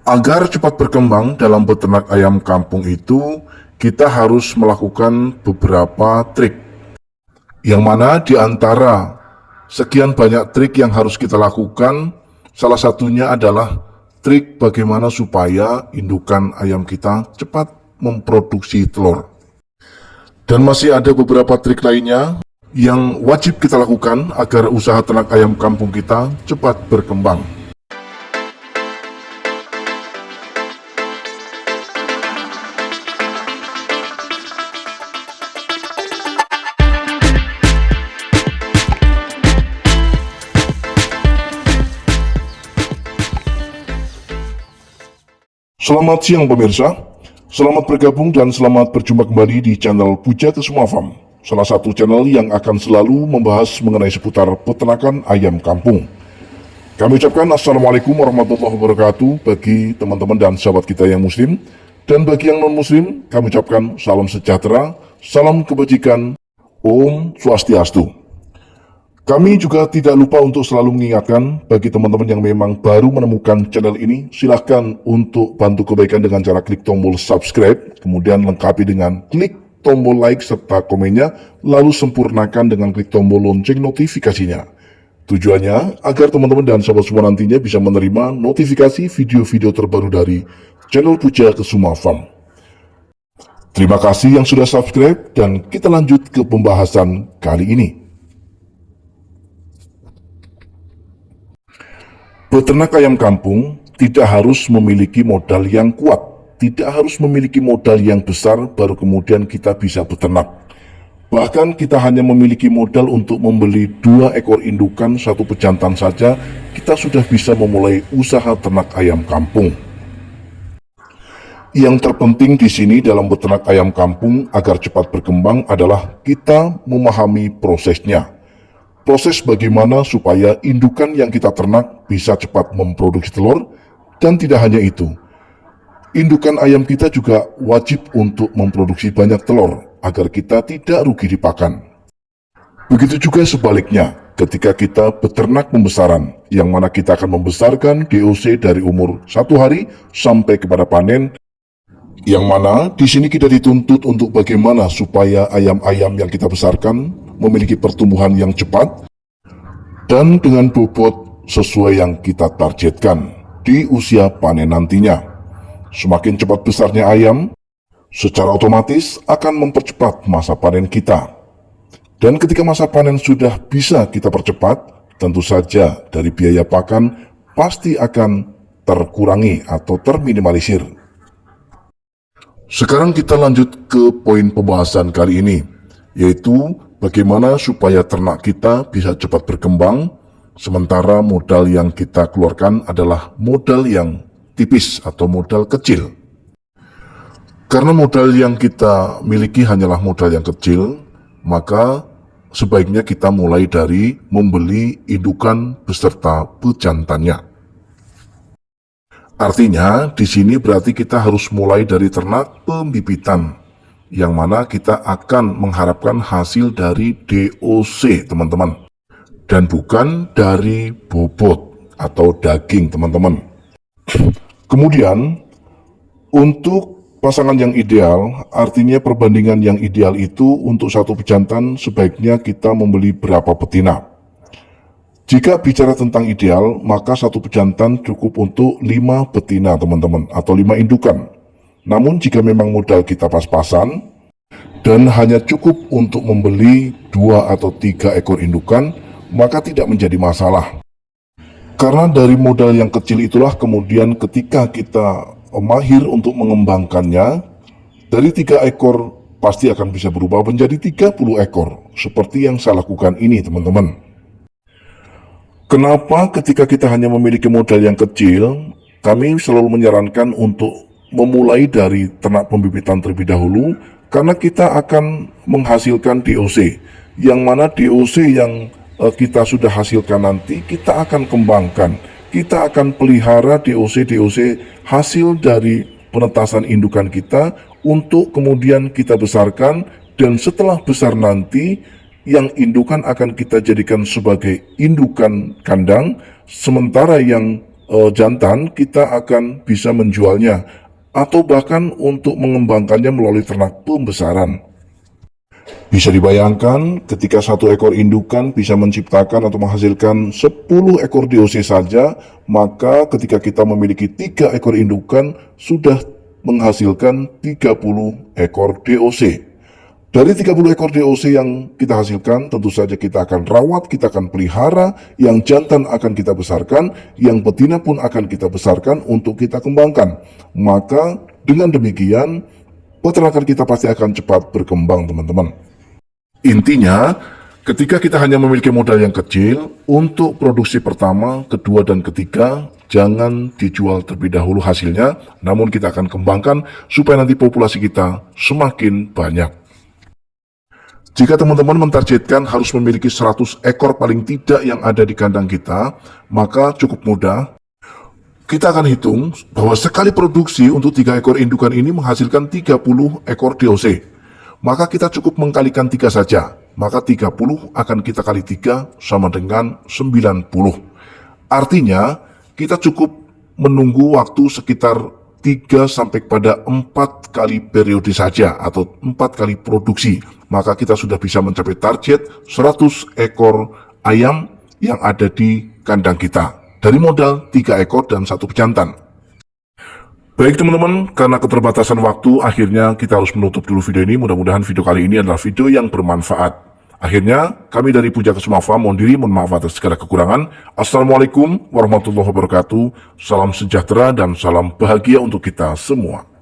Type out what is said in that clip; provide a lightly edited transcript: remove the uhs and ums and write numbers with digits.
Agar cepat berkembang dalam beternak ayam kampung itu, kita harus melakukan beberapa trik. Yang mana di antara sekian banyak trik yang harus kita lakukan, salah satunya adalah trik bagaimana supaya indukan ayam kita cepat memproduksi telur. Dan masih ada beberapa trik lainnya yang wajib kita lakukan agar usaha ternak ayam kampung kita cepat berkembang. Selamat siang pemirsa, selamat bergabung dan selamat berjumpa kembali di channel Puja Kesuma Farm, salah satu channel yang akan selalu membahas mengenai seputar peternakan ayam kampung. Kami ucapkan Assalamualaikum warahmatullahi wabarakatuh bagi teman-teman dan sahabat kita yang muslim, dan bagi yang non-muslim kami ucapkan salam sejahtera, salam kebajikan, Om Swastiastu. Kami juga tidak lupa untuk selalu mengingatkan bagi teman-teman yang memang baru menemukan channel ini, silahkan untuk bantu kebaikan dengan cara klik tombol subscribe, kemudian lengkapi dengan klik tombol like serta komennya, lalu sempurnakan dengan klik tombol lonceng notifikasinya. Tujuannya agar teman-teman dan sahabat semua nantinya bisa menerima notifikasi video-video terbaru dari channel Puja Kesuma Farm. Terima kasih yang sudah subscribe dan kita lanjut ke pembahasan kali ini. Peternak ayam kampung tidak harus memiliki modal yang kuat, tidak harus memiliki modal yang besar baru kemudian kita bisa beternak. Bahkan kita hanya memiliki modal untuk membeli 2 ekor indukan, 1 pejantan saja, kita sudah bisa memulai usaha ternak ayam kampung. Yang terpenting di sini dalam beternak ayam kampung agar cepat berkembang adalah kita memahami prosesnya. Proses bagaimana supaya indukan yang kita ternak bisa cepat memproduksi telur, dan tidak hanya itu. Indukan ayam kita juga wajib untuk memproduksi banyak telur agar kita tidak rugi di pakan. Begitu juga sebaliknya, ketika kita beternak pembesaran, yang mana kita akan membesarkan DOC dari umur 1 hari sampai kepada panen, yang mana di sini kita dituntut untuk bagaimana supaya ayam-ayam yang kita besarkan memiliki pertumbuhan yang cepat dan dengan bobot sesuai yang kita targetkan di usia panen nantinya. Semakin cepat besarnya ayam, secara otomatis akan mempercepat masa panen kita. Dan ketika masa panen sudah bisa kita percepat, tentu saja dari biaya pakan pasti akan terkurangi atau terminimalisir. Sekarang kita lanjut ke poin pembahasan kali ini, yaitu bagaimana supaya ternak kita bisa cepat berkembang, sementara modal yang kita keluarkan adalah modal yang tipis atau modal kecil. Karena modal yang kita miliki hanyalah modal yang kecil, maka sebaiknya kita mulai dari membeli indukan beserta pejantannya. Artinya, di sini berarti kita harus mulai dari ternak pembibitan, yang mana kita akan mengharapkan hasil dari DOC, teman-teman, dan bukan dari bobot atau daging, teman-teman. Kemudian, untuk pasangan yang ideal, artinya perbandingan yang ideal itu untuk 1 pejantan sebaiknya kita membeli berapa betina. Jika bicara tentang ideal, maka 1 pejantan cukup untuk 5 betina, teman-teman, atau 5 indukan. Namun jika memang modal kita pas-pasan dan hanya cukup untuk membeli 2 atau 3 ekor indukan, maka tidak menjadi masalah. Karena dari modal yang kecil itulah kemudian ketika kita mahir untuk mengembangkannya, dari 3 ekor pasti akan bisa berubah menjadi 30 ekor, seperti yang saya lakukan ini, teman-teman. Kenapa ketika kita hanya memiliki modal yang kecil, kami selalu menyarankan untuk memulai dari ternak pembibitan terlebih dahulu, karena kita akan menghasilkan DOC, yang mana DOC yang kita sudah hasilkan nanti kita akan kembangkan, kita akan pelihara DOC hasil dari penetasan indukan kita untuk kemudian kita besarkan, dan setelah besar nanti yang indukan akan kita jadikan sebagai indukan kandang, sementara yang jantan, kita akan bisa menjualnya atau bahkan untuk mengembangkannya melalui ternak pembesaran. Bisa dibayangkan ketika satu ekor indukan bisa menciptakan atau menghasilkan 10 ekor DOC saja, maka ketika kita memiliki 3 ekor indukan sudah menghasilkan 30 ekor DOC. Dari 30 ekor DOC yang kita hasilkan, tentu saja kita akan rawat, kita akan pelihara, yang jantan akan kita besarkan, yang betina pun akan kita besarkan untuk kita kembangkan. Maka dengan demikian, peternakan kita pasti akan cepat berkembang, teman-teman. Intinya, ketika kita hanya memiliki modal yang kecil, untuk produksi pertama, kedua, dan ketiga, jangan dijual terlebih dahulu hasilnya, namun kita akan kembangkan supaya nanti populasi kita semakin banyak. Jika teman-teman mentargetkan harus memiliki 100 ekor paling tidak yang ada di kandang kita, maka cukup mudah. Kita akan hitung bahwa sekali produksi untuk 3 ekor indukan ini menghasilkan 30 ekor DOC. Maka kita cukup mengkalikan 3 saja, maka 30 akan kita kali 3 sama dengan 90. Artinya, kita cukup menunggu waktu sekitar 3 sampai pada 4 kali periode saja atau 4 kali produksi, maka kita sudah bisa mencapai target 100 ekor ayam yang ada di kandang kita dari modal 3 ekor dan 1 pejantan. Baik teman-teman, karena keterbatasan waktu, akhirnya kita harus menutup dulu video ini. Mudah-mudahan video kali ini adalah video yang bermanfaat. Akhirnya, kami dari Puja Kesuma Farm mohon diri, mohon maaf atas segala kekurangan. Assalamualaikum warahmatullahi wabarakatuh. Salam sejahtera dan salam bahagia untuk kita semua.